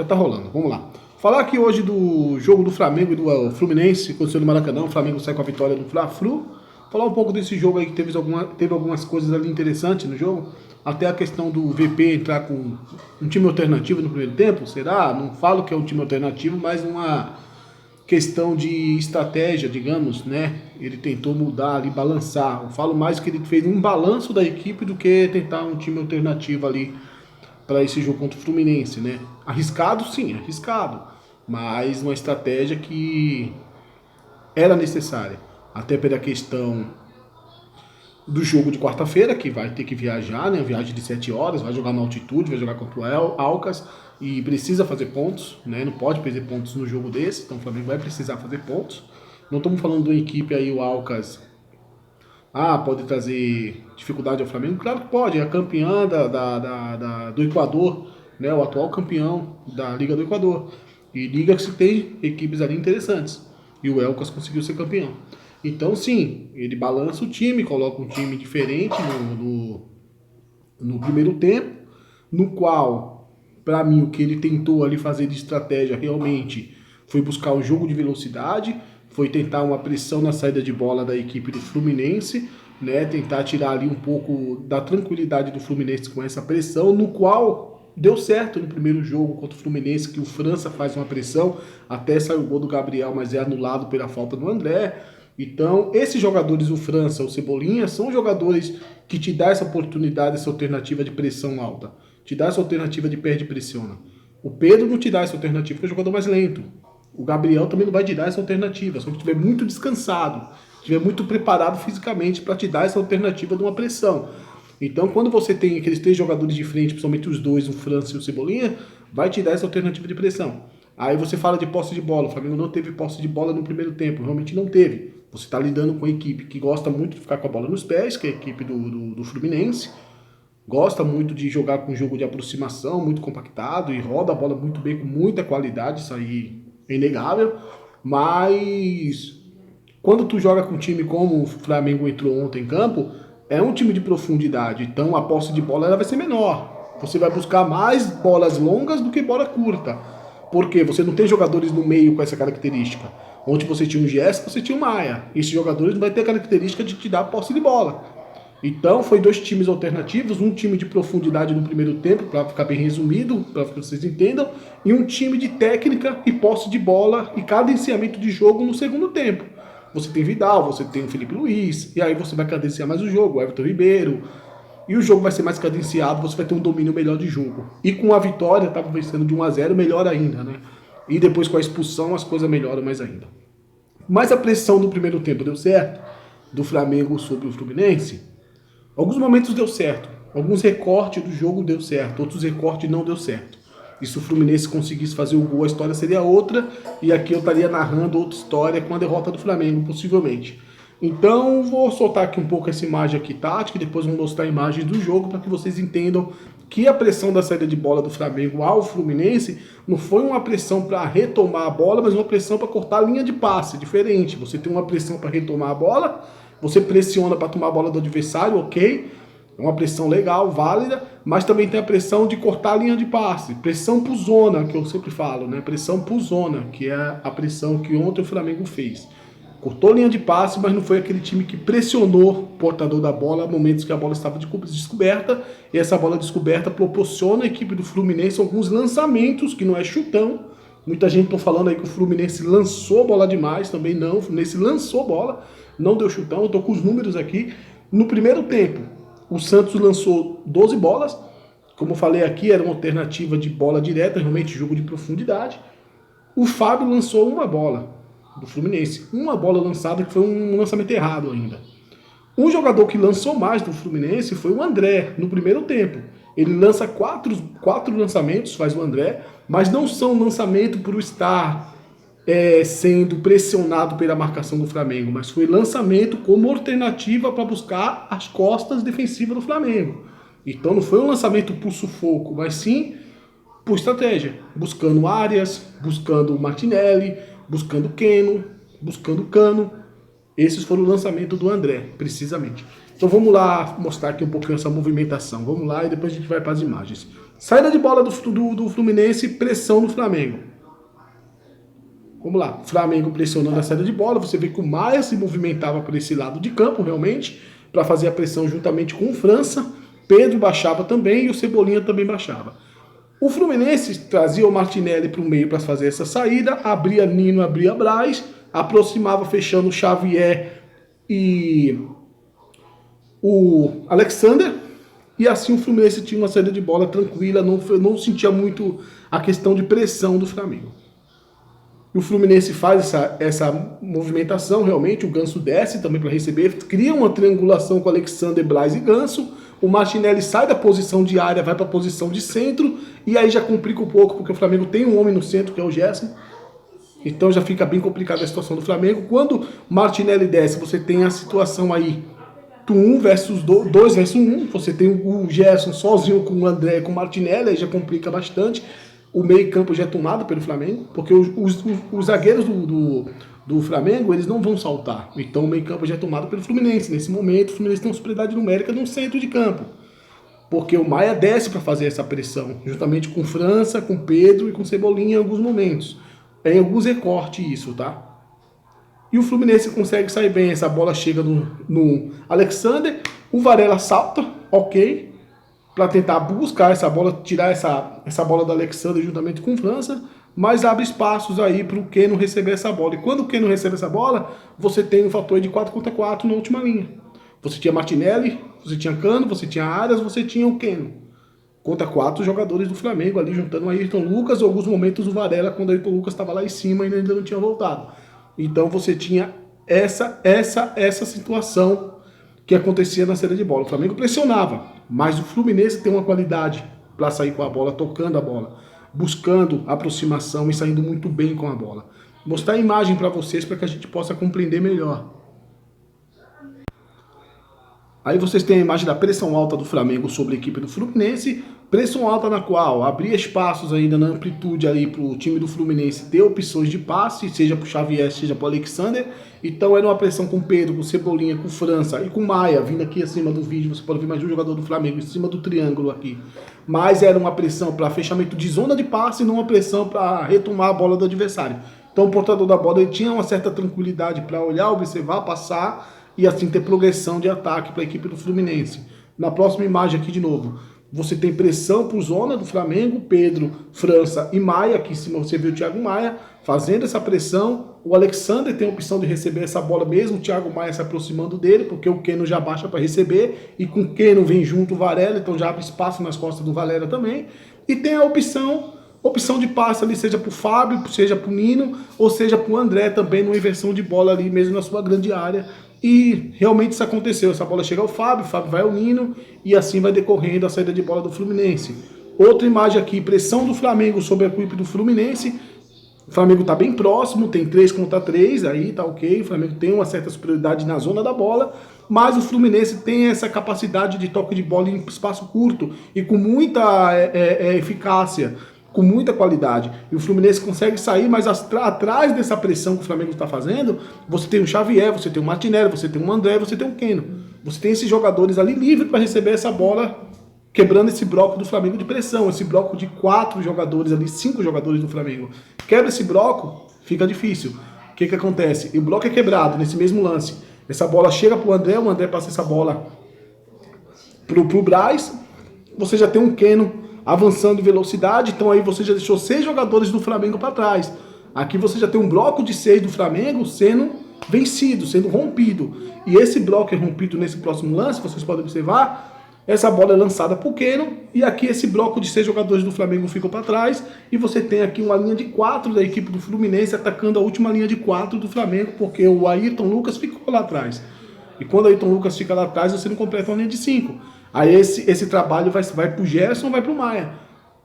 Já tá rolando, vamos lá. Falar aqui hoje do jogo do Flamengo e do Fluminense, que aconteceu no Maracanã. O Flamengo sai com a vitória do Fla-Flu. Falar um pouco desse jogo aí que teve algumas coisas ali interessantes no jogo. Até a questão do VP entrar com um time alternativo no primeiro tempo. Será? Não falo que é um time alternativo, mas uma questão de estratégia, digamos, né? Ele tentou mudar ali, balançar. Eu falo mais que ele fez um balanço da equipe do que tentar um time alternativo ali para esse jogo contra o Fluminense, né? Arriscado, sim, arriscado, mas uma estratégia que era necessária, até pela questão do jogo de quarta-feira, que vai ter que viajar, né? Viagem de 7 horas, vai jogar na altitude, vai jogar contra o Alcas e precisa fazer pontos, né? Não pode perder pontos no jogo desse, então o Flamengo vai precisar fazer pontos. Não estamos falando de uma equipe aí, o Alcas, pode trazer dificuldade ao Flamengo? Claro que pode, é a campeã do Equador, né? O atual campeão da Liga do Equador. E liga que se tem equipes ali interessantes. E o Elcas conseguiu ser campeão. Então, sim, ele balança o time, coloca um time diferente no primeiro tempo, no qual, para mim, o que ele tentou ali fazer de estratégia realmente foi buscar um jogo de velocidade, foi tentar uma pressão na saída de bola da equipe do Fluminense, né? Tentar tirar ali um pouco da tranquilidade do Fluminense com essa pressão, no qual deu certo no primeiro jogo contra o Fluminense, que o França faz uma pressão, até saiu o gol do Gabriel, mas é anulado pela falta do André. Então, esses jogadores, o França, o Cebolinha, são jogadores que te dão essa oportunidade, essa alternativa de pressão alta, te dá essa alternativa de perde e pressiona. O Pedro não te dá essa alternativa, porque é um jogador mais lento. O Gabriel também não vai te dar essa alternativa, só que estiver muito descansado, estiver muito preparado fisicamente para te dar essa alternativa de uma pressão. Então, quando você tem aqueles 3 jogadores de frente, principalmente os 2, o França e o Cebolinha, vai te dar essa alternativa de pressão. Aí você fala de posse de bola, o Flamengo não teve posse de bola no primeiro tempo, realmente não teve. Você está lidando com uma equipe que gosta muito de ficar com a bola nos pés, que é a equipe do Fluminense, gosta muito de jogar com jogo de aproximação, muito compactado, e roda a bola muito bem, com muita qualidade, isso aí é inegável, mas quando tu joga com um time como o Flamengo entrou ontem em campo, é um time de profundidade, então a posse de bola ela vai ser menor. Você vai buscar mais bolas longas do que bola curta, porque você não tem jogadores no meio com essa característica. Onde você tinha um Gerson, você tinha um Maia. Esses jogadores não vai ter a característica de te dar posse de bola. Então, foi 2 times alternativos, um time de profundidade no primeiro tempo, para ficar bem resumido, para que vocês entendam, e um time de técnica e posse de bola e cadenciamento de jogo no segundo tempo. Você tem Vidal, você tem o Felipe Luiz, e aí você vai cadenciar mais o jogo, o Everton Ribeiro, e o jogo vai ser mais cadenciado, você vai ter um domínio melhor de jogo. E com a vitória, estava vencendo de 1-0, melhor ainda, né? E depois com a expulsão, as coisas melhoram mais ainda. Mas a pressão do primeiro tempo deu certo, do Flamengo sobre o Fluminense. Alguns momentos deu certo, alguns recortes do jogo deu certo, outros recortes não deu certo. E se o Fluminense conseguisse fazer o gol, a história seria outra, e aqui eu estaria narrando outra história com a derrota do Flamengo, possivelmente. Então, vou soltar aqui um pouco essa imagem aqui tática, e depois vou mostrar imagens do jogo para que vocês entendam que a pressão da saída de bola do Flamengo ao Fluminense não foi uma pressão para retomar a bola, mas uma pressão para cortar a linha de passe, diferente. Você tem uma pressão para retomar a bola, você pressiona para tomar a bola do adversário, ok, é uma pressão legal, válida, mas também tem a pressão de cortar a linha de passe, pressão por zona, que eu sempre falo, né? Pressão por zona, que é a pressão que ontem o Flamengo fez. Cortou linha de passe, mas não foi aquele time que pressionou o portador da bola em momentos que a bola estava descoberta, e essa bola descoberta proporciona à equipe do Fluminense alguns lançamentos, que não é chutão. Muita gente está falando aí que o Fluminense lançou bola demais, também não, o Fluminense lançou bola, não deu chutão, eu estou com os números aqui. No primeiro tempo, o Santos lançou 12 bolas, como eu falei aqui, era uma alternativa de bola direta, realmente jogo de profundidade. O Fábio lançou uma bola do Fluminense, uma bola lançada que foi um lançamento errado ainda. Um jogador que lançou mais do Fluminense foi o André, no primeiro tempo. Ele lança quatro lançamentos, faz o André, mas não são lançamento por estar sendo pressionado pela marcação do Flamengo, mas foi lançamento como alternativa para buscar as costas defensivas do Flamengo. Então não foi um lançamento por sufoco, mas sim por estratégia, buscando Arias, buscando Martinelli, buscando Keno, buscando Cano. Esses foram o lançamento do André, precisamente. Então vamos lá mostrar aqui um pouquinho essa movimentação. Vamos lá e depois a gente vai para as imagens. Saída de bola do Fluminense, pressão no Flamengo. Vamos lá, Flamengo pressionando a saída de bola. Você vê que o Maia se movimentava por esse lado de campo, realmente, para fazer a pressão juntamente com o França. Pedro baixava também e o Cebolinha também baixava. O Fluminense trazia o Martinelli para o meio para fazer essa saída, abria Nino, abria Braz, aproximava fechando o Xavier e o Alexander, e assim o Fluminense tinha uma saída de bola tranquila, não sentia muito a questão de pressão do Flamengo. E o Fluminense faz essa movimentação, realmente, o Ganso desce também para receber, cria uma triangulação com Alexander, Braz e Ganso, o Martinelli sai da posição de área, vai para a posição de centro, e aí já complica um pouco, porque o Flamengo tem um homem no centro, que é o Gerson, então já fica bem complicada a situação do Flamengo. Quando o Martinelli desce, você tem a situação aí do 1 versus 2 versus 1, você tem o Gerson sozinho com o André e com o Martinelli, aí já complica bastante. O meio campo já é tomado pelo Flamengo, porque os zagueiros do Flamengo, eles não vão saltar. Então o meio campo já é tomado pelo Fluminense. Nesse momento, o Fluminense tem uma superioridade numérica no centro de campo, porque o Maia desce para fazer essa pressão, juntamente com França, com Pedro e com Cebolinha em alguns momentos. É em alguns recortes isso, tá? E o Fluminense consegue sair bem, essa bola chega no Alexander, o Varela salta, ok, para tentar buscar essa bola, tirar essa bola do Alexander juntamente com o França, mas abre espaços aí para o Keno receber essa bola. E quando o Keno recebe essa bola, você tem um fator de 4 contra 4 na última linha. Você tinha Martinelli, você tinha Cano, você tinha Arias, você tinha o Keno. Contra 4 jogadores do Flamengo ali, juntando o Ayrton Lucas, em alguns momentos o Varela, quando o Ayrton Lucas estava lá em cima e ainda não tinha voltado. Então você tinha essa situação que acontecia na saída de bola. O Flamengo pressionava, mas o Fluminense tem uma qualidade para sair com a bola, tocando a bola, buscando aproximação e saindo muito bem com a bola. Vou mostrar a imagem para vocês para que a gente possa compreender melhor. Aí vocês têm a imagem da pressão alta do Flamengo sobre a equipe do Fluminense, pressão alta na qual abria espaços ainda na amplitude ali para o time do Fluminense ter opções de passe, seja para o Xavier, seja para o Alexander. Então era uma pressão com Pedro, com Cebolinha, com França e com Maia, vindo aqui acima do vídeo, você pode ver mais de um jogador do Flamengo em cima do triângulo aqui. Mas era uma pressão para fechamento de zona de passe e não uma pressão para retomar a bola do adversário. Então o portador da bola ele tinha uma certa tranquilidade para olhar, observar, passar e assim ter progressão de ataque para a equipe do Fluminense. Na próxima imagem aqui de novo, você tem pressão por zona do Flamengo, Pedro, França e Maia, aqui em cima você vê o Thiago Maia fazendo essa pressão, o Alexander tem a opção de receber essa bola mesmo, o Thiago Maia se aproximando dele, porque o Keno já baixa para receber, e com o Keno vem junto o Varela, então já abre espaço nas costas do Varela também, e tem a opção de passe ali, seja para o Fábio, seja para o Nino, ou seja para o André também, numa inversão de bola ali mesmo na sua grande área. E realmente isso aconteceu, essa bola chega ao Fábio, o Fábio vai ao Nino, e assim vai decorrendo a saída de bola do Fluminense. Outra imagem aqui, pressão do Flamengo sobre a equipe do Fluminense. O Flamengo está bem próximo, tem 3 contra 3, aí tá ok, o Flamengo tem uma certa superioridade na zona da bola, mas o Fluminense tem essa capacidade de toque de bola em espaço curto e com muita eficácia, com muita qualidade. E o Fluminense consegue sair, mas atrás dessa pressão que o Flamengo está fazendo, você tem o Xavier, você tem o Martinelli, você tem o André, você tem o Keno. Você tem esses jogadores ali livres para receber essa bola, quebrando esse bloco do Flamengo de pressão, esse bloco de 4 jogadores ali, 5 jogadores do Flamengo. Quebra esse bloco, fica difícil. O que acontece? E o bloco é quebrado nesse mesmo lance. Essa bola chega para o André passa essa bola pro Braz, você já tem um Keno avançando em velocidade, então aí você já deixou 6 jogadores do Flamengo para trás. Aqui você já tem um bloco de 6 do Flamengo sendo vencido, sendo rompido. E esse bloco é rompido nesse próximo lance, vocês podem observar, essa bola é lançada para o Keno, e aqui esse bloco de 6 jogadores do Flamengo ficam para trás, e você tem aqui uma linha de 4 da equipe do Fluminense atacando a última linha de 4 do Flamengo, porque o Ayrton Lucas ficou lá atrás. E quando o Ayrton Lucas fica lá atrás, você não completa uma linha de 5. Aí esse trabalho vai para o Gerson, vai para o Maia.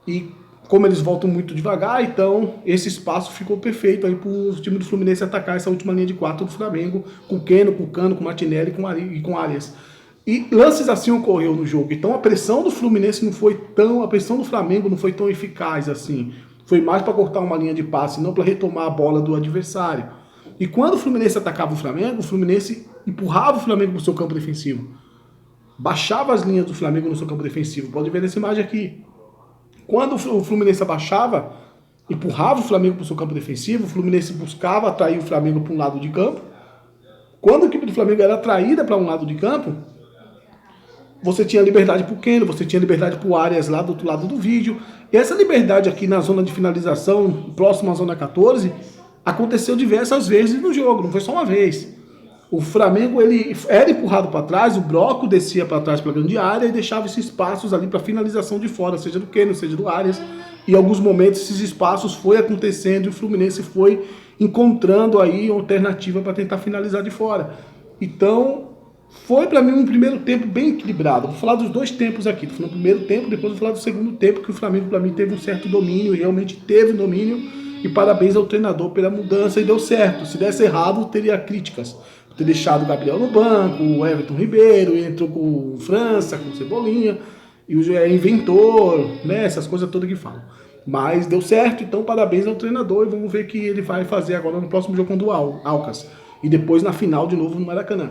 E como eles voltam muito devagar, então esse espaço ficou perfeito aí para o time do Fluminense atacar essa última linha de 4 do Flamengo, com o Keno, com o Cano, com o Martinelli e com o Arias. E lances assim ocorreu no jogo. Então a pressão do Fluminense não foi tão, a pressão do Flamengo não foi tão eficaz assim. Foi mais para cortar uma linha de passe, não para retomar a bola do adversário. E quando o Fluminense atacava o Fluminense empurrava o Flamengo para o seu campo defensivo. Baixava as linhas do Flamengo no seu campo defensivo. Pode ver nessa imagem aqui. Quando o Fluminense abaixava, empurrava o Flamengo para o seu campo defensivo, o Fluminense buscava atrair o Flamengo para um lado de campo. Quando a equipe do Flamengo era atraída para um lado de campo, você tinha liberdade para o Keno, você tinha liberdade para o Arias lá do outro lado do vídeo. E essa liberdade aqui na zona de finalização, próximo à zona 14, aconteceu diversas vezes no jogo, não foi só uma vez. O Flamengo ele era empurrado para trás, o bloco descia para trás para a grande área e deixava esses espaços ali para finalização de fora, seja do Keno, seja do Arias. E em alguns momentos esses espaços foi acontecendo e o Fluminense foi encontrando aí uma alternativa para tentar finalizar de fora. Então, foi para mim um primeiro tempo bem equilibrado. Vou falar dos dois tempos aqui. Tô falando do primeiro tempo, depois vou falar do segundo tempo, que o Flamengo para mim teve um certo domínio, e realmente teve domínio. E parabéns ao treinador pela mudança, e deu certo. Se desse errado, teria críticas. Ter deixado o Gabriel no banco, o Everton Ribeiro, e entrou com o França, com o Cebolinha, e o inventor, né, essas coisas todas que falam. Mas deu certo, então parabéns ao treinador, e vamos ver o que ele vai fazer agora no próximo jogo contra o Alcas. E depois na final de novo no Maracanã,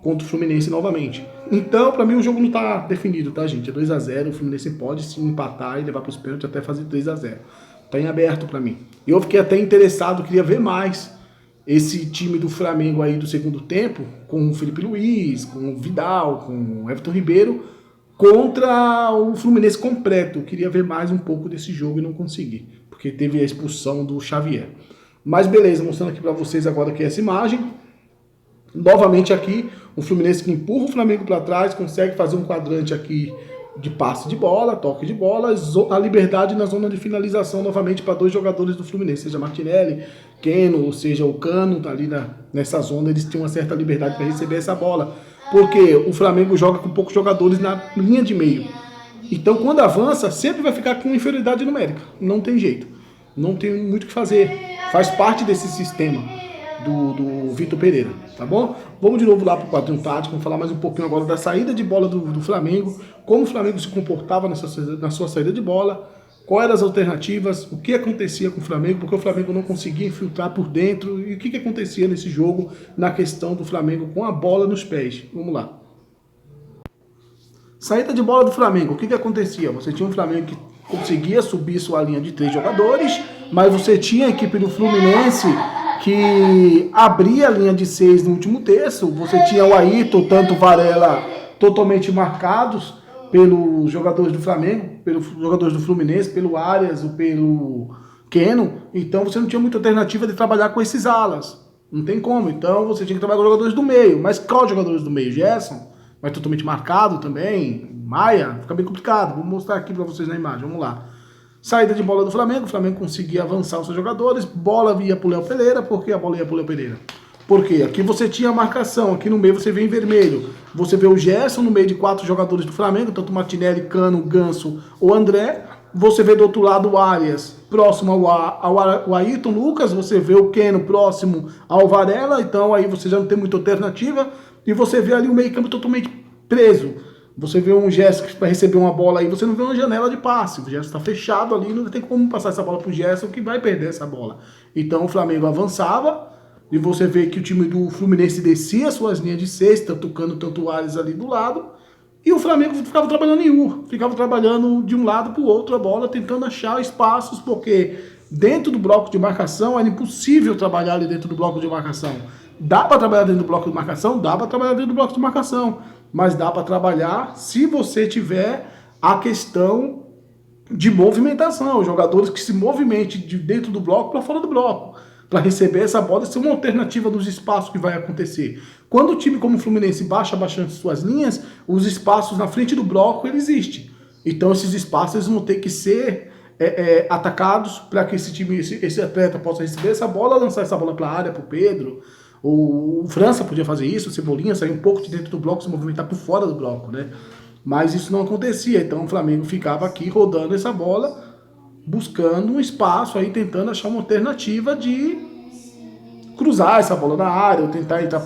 contra o Fluminense novamente. Então, pra mim, o jogo não tá definido, tá, gente? É 2-0, o Fluminense pode sim empatar e levar pros pênaltis até fazer 3-0. Tá em aberto pra mim. Eu fiquei até interessado, queria ver mais esse time do Flamengo aí do segundo tempo, com o Felipe Luiz, com o Vidal, com o Everton Ribeiro, contra o Fluminense completo. Eu queria ver mais um pouco desse jogo e não consegui, porque teve a expulsão do Xavier. Mas beleza, mostrando aqui pra vocês agora que é essa imagem. Novamente aqui, o Fluminense que empurra o Flamengo para trás, consegue fazer um quadrante aqui de passe de bola, toque de bola, a liberdade na zona de finalização novamente para dois jogadores do Fluminense, seja Martinelli, Keno, ou seja o Cano, tá ali nessa zona, eles têm uma certa liberdade para receber essa bola, porque o Flamengo joga com poucos jogadores na linha de meio. Então quando avança, sempre vai ficar com inferioridade numérica, não tem jeito, não tem muito o que fazer, faz parte desse sistema do Vitor Pereira, tá bom? Vamos de novo lá para o quadrinho tático, vamos falar mais um pouquinho agora da saída de bola do Flamengo, como o Flamengo se comportava na sua saída de bola, quais eram as alternativas, o que acontecia com o Flamengo, porque o Flamengo não conseguia infiltrar por dentro, e o que acontecia nesse jogo na questão do Flamengo com a bola nos pés. Vamos lá. Saída de bola do Flamengo, o que acontecia? Você tinha um Flamengo que conseguia subir sua linha de 3 jogadores, mas você tinha a equipe do Fluminense que abria a linha de 6 no último terço. Você tinha o Ayrton, tanto o Varela, totalmente marcados pelos jogadores do Flamengo, pelos jogadores do Fluminense, pelo Arias ou pelo Keno. Então você não tinha muita alternativa de trabalhar com esses alas. Não tem como. Então você tinha que trabalhar com os jogadores do meio. Mas qual jogadores do meio? Gerson, mas totalmente marcado também. Maia, fica bem complicado. Vou mostrar aqui para vocês na imagem. Vamos lá. Saída de bola do Flamengo, o Flamengo conseguia avançar os seus jogadores, bola ia para o Léo Pereira. Por que a bola ia para o Léo Pereira? Porque aqui você tinha a marcação, aqui no meio você vê em vermelho. Você vê o Gerson no meio de 4 jogadores do Flamengo, tanto Martinelli, Cano, Ganso ou André. Você vê do outro lado o Arias, próximo ao Ayrton Lucas. Você vê o Keno próximo ao Varela, então aí você já não tem muita alternativa. E você vê ali o meio campo totalmente preso. Você vê um Gerson para receber uma bola aí, você não vê uma janela de passe. O Gerson está fechado ali, não tem como passar essa bola para o Gerson, que vai perder essa bola. Então o Flamengo avançava, e você vê que o time do Fluminense descia suas linhas de 6, tanto o Cano, tanto o Arias ali do lado, e o Flamengo ficava trabalhando em U, ficava trabalhando de um lado para o outro a bola, tentando achar espaços, porque dentro do bloco de marcação era impossível trabalhar ali dentro do bloco de marcação. Dá para trabalhar dentro do bloco de marcação? Dá para trabalhar dentro do bloco de marcação. Mas dá para trabalhar se você tiver a questão de movimentação. Jogadores que se movimentem de dentro do bloco para fora do bloco. Para receber essa bola e ser uma alternativa dos espaços que vai acontecer. Quando o time como o Fluminense baixa bastante suas linhas, os espaços na frente do bloco ele existe. Então esses espaços eles vão ter que ser atacados para que esse atleta possa receber essa bola, lançar essa bola para a área, para o Pedro. O França podia fazer isso, o Cebolinha sair um pouco de dentro do bloco, se movimentar por fora do bloco, né? Mas isso não acontecia, então o Flamengo ficava aqui rodando essa bola, buscando um espaço aí, tentando achar uma alternativa de cruzar essa bola na área, ou tentar entrar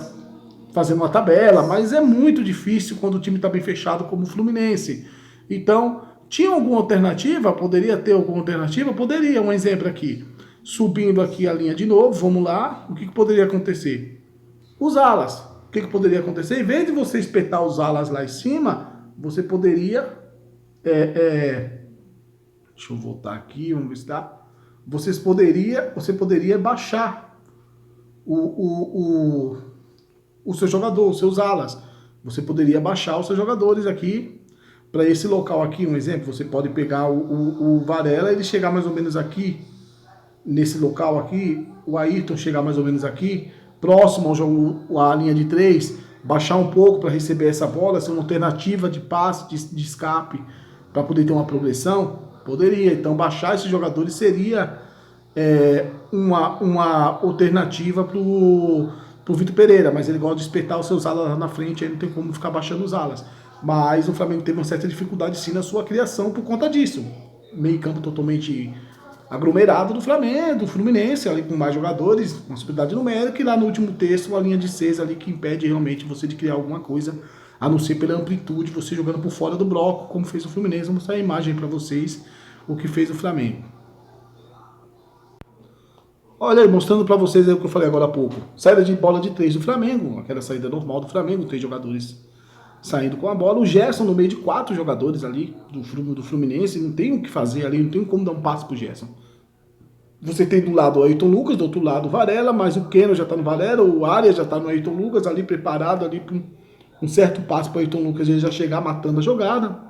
fazendo uma tabela, mas é muito difícil quando o time está bem fechado como o Fluminense. Então, tinha alguma alternativa? Poderia ter alguma alternativa? Poderia, um exemplo aqui. Subindo aqui a linha de novo, vamos lá. O que poderia acontecer? Os alas. O que poderia acontecer? Em vez de você espetar os alas lá em cima, você poderia... deixa eu voltar aqui, vamos ver se dá. Você poderia baixar o seu jogador, os seus alas. Você poderia baixar os seus jogadores aqui. Para esse local aqui, um exemplo, você pode pegar o Varela, ele chegar mais ou menos aqui, nesse local aqui, o Ayrton chegar mais ou menos aqui, próximo ao jogo, a linha de 3, baixar um pouco para receber essa bola, ser uma alternativa de passe, de escape, para poder ter uma progressão, poderia. Então baixar esses jogadores seria uma alternativa para o Vitor Pereira, mas ele gosta de espetar os seus alas lá na frente, aí não tem como ficar baixando os alas. Mas o Flamengo teve uma certa dificuldade sim na sua criação por conta disso. Meio campo totalmente aglomerado do Flamengo, do Fluminense, ali com mais jogadores, uma superioridade numérica, e lá no último terço, a linha de 6 ali que impede realmente você de criar alguma coisa, a não ser pela amplitude, você jogando por fora do bloco, como fez o Fluminense. Vou mostrar a imagem para vocês, o que fez o Flamengo. Olha aí, mostrando para vocês aí o que eu falei agora há pouco. Saída de bola de 3 do Flamengo, aquela saída normal do Flamengo, 3 jogadores saindo com a bola. O Gerson no meio de 4 jogadores ali do Fluminense, não tem o que fazer ali, não tem como dar um passe pro Gerson. Você tem do lado o Ayrton Lucas, do outro lado o Varela, mas o Keno já tá no Varela, o Arias já tá no Ayrton Lucas ali preparado ali para um certo passe para o Ayrton Lucas, ele já chegar matando a jogada.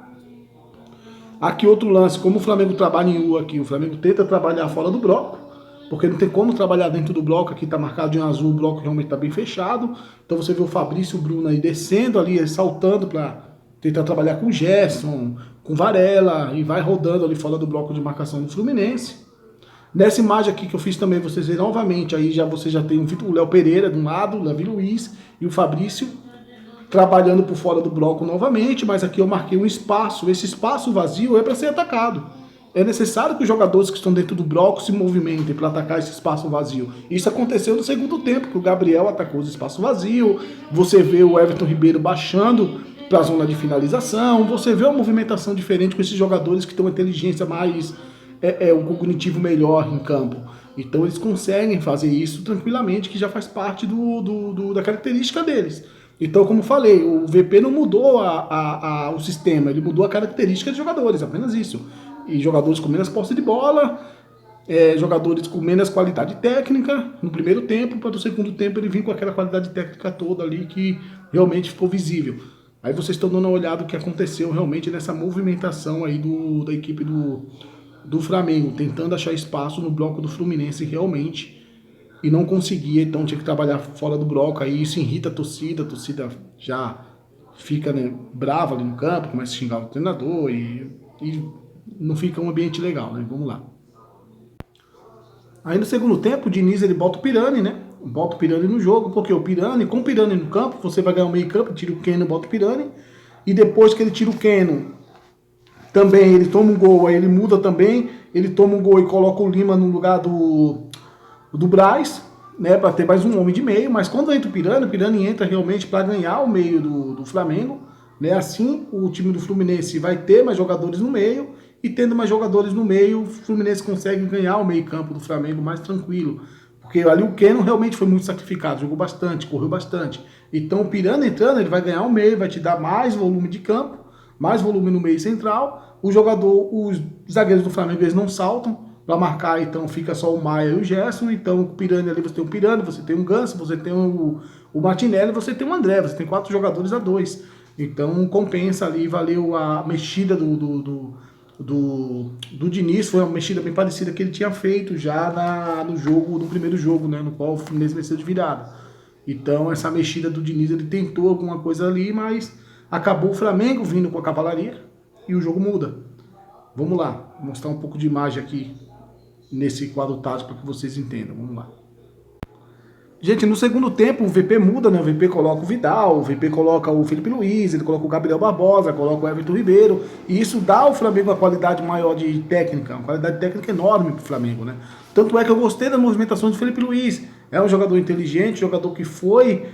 Aqui outro lance, como o Flamengo trabalha em U aqui, o Flamengo tenta trabalhar fora do bloco, porque não tem como trabalhar dentro do bloco, aqui tá marcado de azul, o bloco realmente tá bem fechado. Então você vê o Fabrício e o Bruno aí descendo ali, saltando para tentar trabalhar com o Gerson, com o Varela, e vai rodando ali fora do bloco de marcação do Fluminense. Nessa imagem aqui que eu fiz também, vocês verem novamente, aí você já tem o Léo Pereira de um lado, o Davi Luiz e o Fabrício trabalhando por fora do bloco novamente, mas aqui eu marquei um espaço. Esse espaço vazio é para ser atacado. É necessário que os jogadores que estão dentro do bloco se movimentem para atacar esse espaço vazio. Isso aconteceu no segundo tempo, que o Gabriel atacou o espaço vazio, você vê o Everton Ribeiro baixando para a zona de finalização, você vê uma movimentação diferente com esses jogadores que têm uma inteligência mais, um cognitivo melhor em campo. Então eles conseguem fazer isso tranquilamente, que já faz parte da característica deles. Então, como falei, o VP não mudou o sistema, ele mudou a característica dos jogadores, apenas isso. E jogadores com menos posse de bola, jogadores com menos qualidade técnica no primeiro tempo, para o segundo tempo ele vir com aquela qualidade técnica toda ali que realmente ficou visível. Aí vocês estão dando uma olhada no que aconteceu realmente nessa movimentação aí da equipe do Flamengo, tentando achar espaço no bloco do Fluminense realmente, e não conseguia, então tinha que trabalhar fora do bloco, aí isso irrita a torcida já fica, né, brava ali no campo, começa a xingar o treinador e não fica um ambiente legal, né? Vamos lá. Aí no segundo tempo, o Diniz ele bota o Pirani, né? Bota o Pirani no jogo, porque o Pirani, com o Pirani no campo, você vai ganhar o meio campo, tira o Keno, bota o Pirani, e depois que ele tira o Keno, também ele toma um gol, aí ele muda também, ele toma um gol e coloca o Lima no lugar do Braz, né, para ter mais um homem de meio, mas quando entra o Pirani entra realmente para ganhar o meio do Flamengo, né? Assim o time do Fluminense vai ter mais jogadores no meio, e tendo mais jogadores no meio, o Fluminense consegue ganhar o meio campo do Flamengo mais tranquilo, porque ali o Keno realmente foi muito sacrificado, jogou bastante, correu bastante. Então o Pirani entrando, ele vai ganhar o meio, vai te dar mais volume de campo, mais volume no meio central. Os zagueiros do Flamengo, eles não saltam para marcar, então fica só o Maia e o Gerson. Então o Pirani ali, você tem o Pirani, você tem o Ganso, você tem o Martinelli, você tem o André, você tem 4 jogadores a 2. Então compensa ali, valeu a mexida do Diniz, foi uma mexida bem parecida que ele tinha feito já no primeiro jogo, né, no qual o Fluminense venceu de virada. Então essa mexida do Diniz, ele tentou alguma coisa ali, mas acabou o Flamengo vindo com a cavalaria e o jogo muda. Vamos lá, vou mostrar um pouco de imagem aqui nesse quadro tático para que vocês entendam. Vamos lá. Gente, no segundo tempo o VP muda, né? O VP coloca o Vidal, o VP coloca o Felipe Luiz, ele coloca o Gabriel Barbosa, coloca o Everton Ribeiro, e isso dá ao Flamengo uma qualidade maior de técnica, uma qualidade técnica enorme para o Flamengo, né? Tanto é que eu gostei da movimentação do Felipe Luiz. É um jogador inteligente, jogador que foi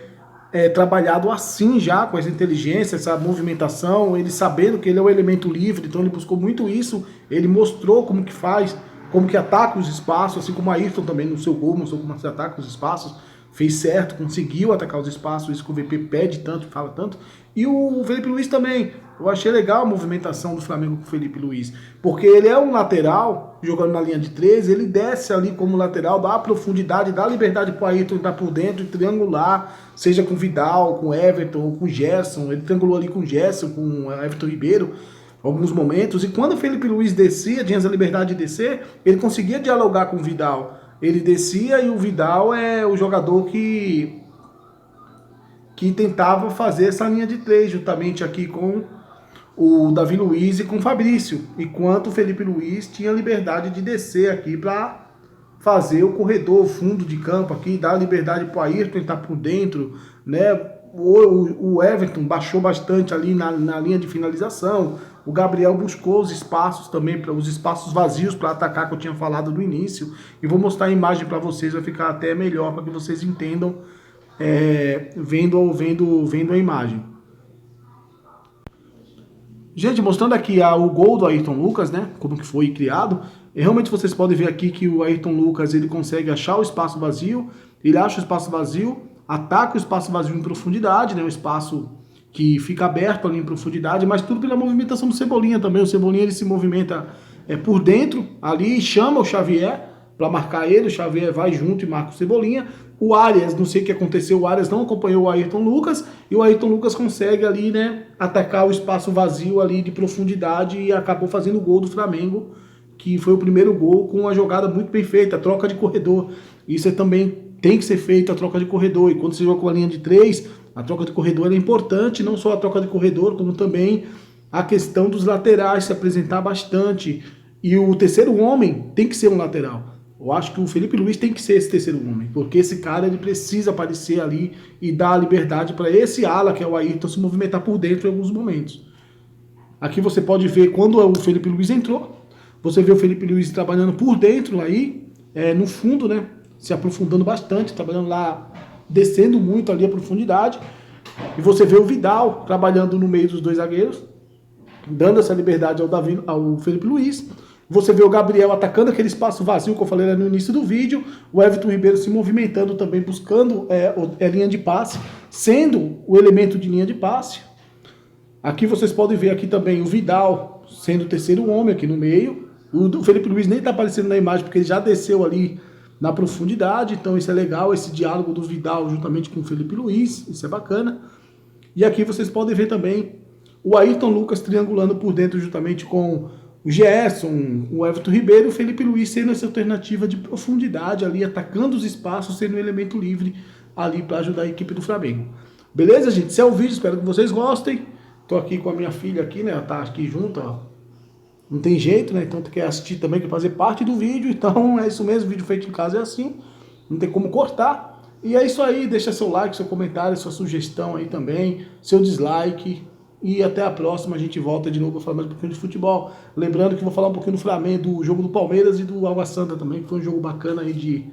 trabalhado assim já, com essa inteligência, essa movimentação, ele sabendo que ele é um elemento livre, então ele buscou muito isso, ele mostrou como que faz como que ataca os espaços, assim como a Ayrton também no seu gol, mostrou como se ataca os espaços, fez certo, conseguiu atacar os espaços, isso que o VP pede tanto, fala tanto. E o Felipe Luiz também, eu achei legal a movimentação do Flamengo com o Felipe Luiz, porque ele é um lateral, jogando na linha de 3, ele desce ali como lateral, dá profundidade, dá liberdade para o Ayrton entrar por dentro e triangular, seja com Vidal, com Everton, com Gerson, ele triangulou ali com Gerson, com Everton Ribeiro, alguns momentos, e quando o Felipe Luiz descia, tinha essa liberdade de descer, ele conseguia dialogar com o Vidal. Ele descia e o Vidal é o jogador que tentava fazer essa linha de 3, juntamente aqui com o Davi Luiz e com o Fabrício, enquanto o Felipe Luiz tinha liberdade de descer aqui para fazer o corredor, o fundo de campo aqui, dar liberdade para o Ayrton entrar por dentro, né? O Everton baixou bastante ali na linha de finalização, o Gabriel buscou os espaços também, os espaços vazios para atacar, que eu tinha falado no início, e vou mostrar a imagem para vocês, vai ficar até melhor para que vocês entendam vendo a imagem. Gente, mostrando aqui o gol do Ayrton Lucas, né, como que foi criado, e realmente vocês podem ver aqui que o Ayrton Lucas, ele consegue achar o espaço vazio, ele acha o espaço vazio, ataca o espaço vazio em profundidade, né, o espaço que fica aberto ali em profundidade, mas tudo pela movimentação do Cebolinha também. O Cebolinha, ele se movimenta por dentro ali, chama o Xavier para marcar ele, o Xavier vai junto e marca o Cebolinha. O Arias, não sei o que aconteceu, o Arias não acompanhou o Ayrton Lucas, e o Ayrton Lucas consegue ali, né, atacar o espaço vazio ali de profundidade e acabou fazendo o gol do Flamengo, que foi o primeiro gol com uma jogada muito bem feita, a troca de corredor. Isso também tem que ser feito, a troca de corredor, e quando você joga com a linha de 3, a troca de corredor é importante, não só a troca de corredor, como também a questão dos laterais se apresentar bastante, e o terceiro homem tem que ser um lateral. Eu acho que o Felipe Luiz tem que ser esse terceiro homem, porque esse cara, ele precisa aparecer ali e dar a liberdade para esse ala, que é o Ayrton, se movimentar por dentro em alguns momentos. Aqui você pode ver quando o Felipe Luiz entrou, você vê o Felipe Luiz trabalhando por dentro aí, no fundo, né, se aprofundando bastante, trabalhando lá, descendo muito ali a profundidade, e você vê o Vidal trabalhando no meio dos dois zagueiros, dando essa liberdade ao Felipe Luiz. Você vê o Gabriel atacando aquele espaço vazio que eu falei no início do vídeo, o Everton Ribeiro se movimentando também, buscando linha de passe, sendo o elemento de linha de passe. Aqui vocês podem ver aqui também o Vidal sendo o terceiro homem aqui no meio. O Felipe Luiz nem está aparecendo na imagem porque ele já desceu ali na profundidade, então isso é legal, esse diálogo do Vidal juntamente com o Felipe Luiz, isso é bacana. E aqui vocês podem ver também o Ayrton Lucas triangulando por dentro juntamente com o Gerson, o Everton Ribeiro, o Felipe Luiz sendo essa alternativa de profundidade ali, atacando os espaços, sendo um elemento livre ali para ajudar a equipe do Flamengo. Beleza, gente? Esse é o vídeo, espero que vocês gostem. Tô aqui com a minha filha aqui, né? Ela tá aqui junto, ó. Não tem jeito, né? Então tu quer assistir também, quer fazer parte do vídeo. Então é isso mesmo, vídeo feito em casa é assim. Não tem como cortar. E é isso aí, deixa seu like, seu comentário, sua sugestão aí também, seu dislike. E até a próxima, a gente volta de novo para falar mais um pouquinho de futebol. Lembrando que vou falar um pouquinho do Flamengo, do jogo do Palmeiras e do Água Santa também, que foi um jogo bacana aí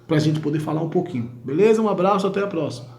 pra gente poder falar um pouquinho. Beleza? Um abraço, até a próxima.